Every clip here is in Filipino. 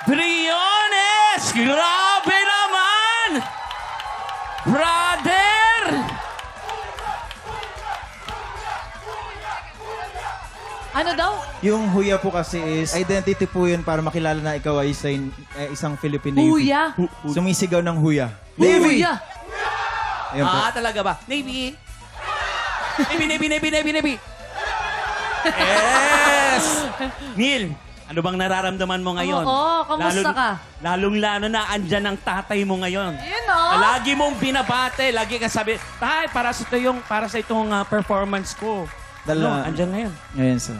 Briones! Grabe naman! Brother! Ano daw? Yung huya po kasi is identity po yun para makilala na ikaw ay isang Philippine Navy. Huya? Sumisigaw ng huya. Huya. Ayun po. Talaga ba? Navy! Navy! Yes! Neil, ano bang nararamdaman mo ngayon? Oo, kamusta ka? Lalong-lalo na andyan ang tatay mo ngayon. Yun o. Lagi mong binabate, lagi ka sabi, tay, para sa itong performance ko. Andyan ngayon. Ngayon, sir.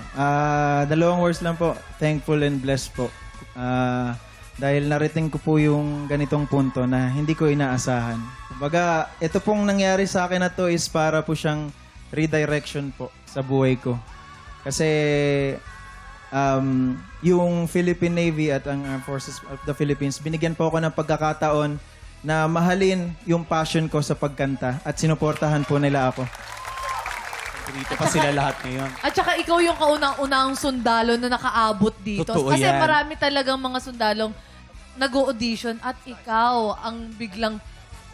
Dalawang words lang po. Thankful and blessed po. Dahil narating ko po yung ganitong punto na hindi ko inaasahan. Kumbaga, ito pong nangyari sa akin na to is para po siyang redirection po sa buhay ko. Kasi yung Philippine Navy at ang Armed Forces of the Philippines, binigyan po ako ng pagkakataon na mahalin yung passion ko sa pagkanta at sinuportahan po nila ako. Dito pa sila lahat ngayon. At saka ikaw yung kaunang-unang sundalo na nakaabot dito. Totoo Kasi yan. marami talagang mga sundalong nag-audition at ikaw ang biglang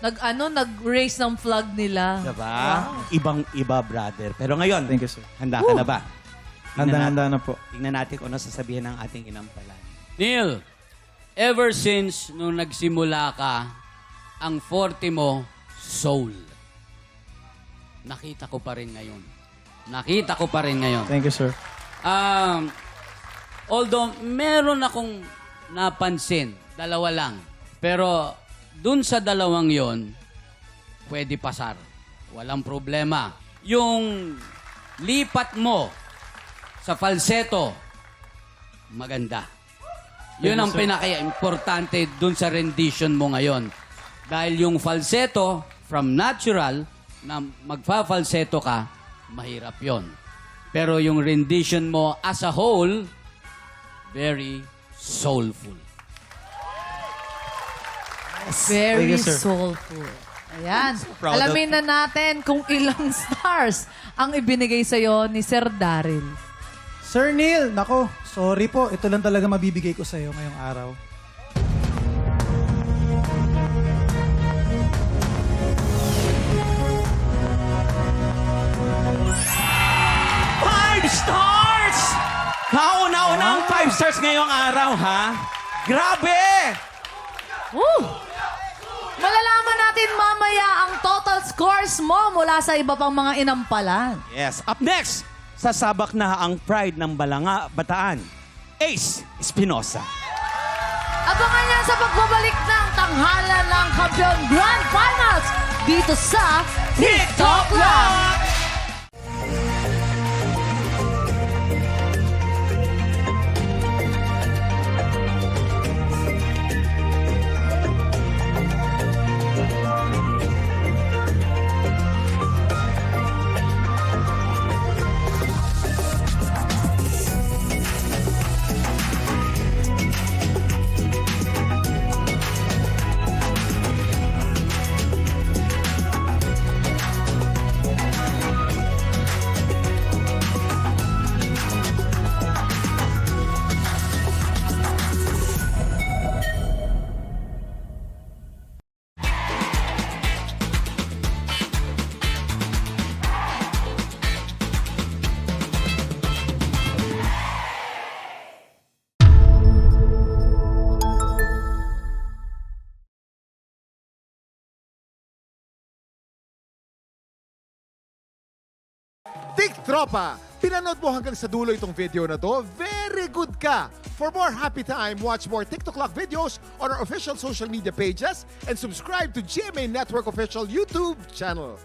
nag-raise ng flag nila. Diba? Ibang-iba, brother. Pero ngayon, Thank you, sir. handa ka na ba? Handa-handa na po. Tingnan natin kung ano sasabihin ng ating inampalan. Neil, ever since nung nagsimula ka, ang forte mo, soul. Nakita ko pa rin ngayon. Thank you, sir. Although meron akong napansin, dalawa lang. Pero dun sa dalawang yon, pwede pasar. Walang problema. Yung lipat mo sa falsetto, maganda. Yun ang pinaka-importante dun sa rendition mo ngayon. Dahil yung falsetto, from natural, na magfa-falsetto ka, mahirap yon. Pero yung rendition mo as a whole, very soulful. Very Thank you, sir. soulful. Ayan. proud Alamin na natin kung ilang stars ang ibinigay sa'yo ni Sir Daryl. Sir Neil, nako, sorry po. Ito lang talaga mabibigay ko sa'yo ngayong araw. Five stars! Kauna-unang 5 stars ngayong araw, ha? Grabe! Woo! Malalaman natin mamaya ang total scores mo mula sa iba pang mga inampalan. Yes. Up next, sasabak na ang pride ng Bataan, Ace Espinosa. Abangan niya sa pagbabalik ng tanghalan ng Kampiyon Grand Finals dito sa TikTok Lang! Tik Tropa! Pinanood mo hanggang sa dulo itong video na to? Very good ka! For more happy time, watch more TikTok Lock videos on our official social media pages and subscribe to GMA Network official YouTube channel.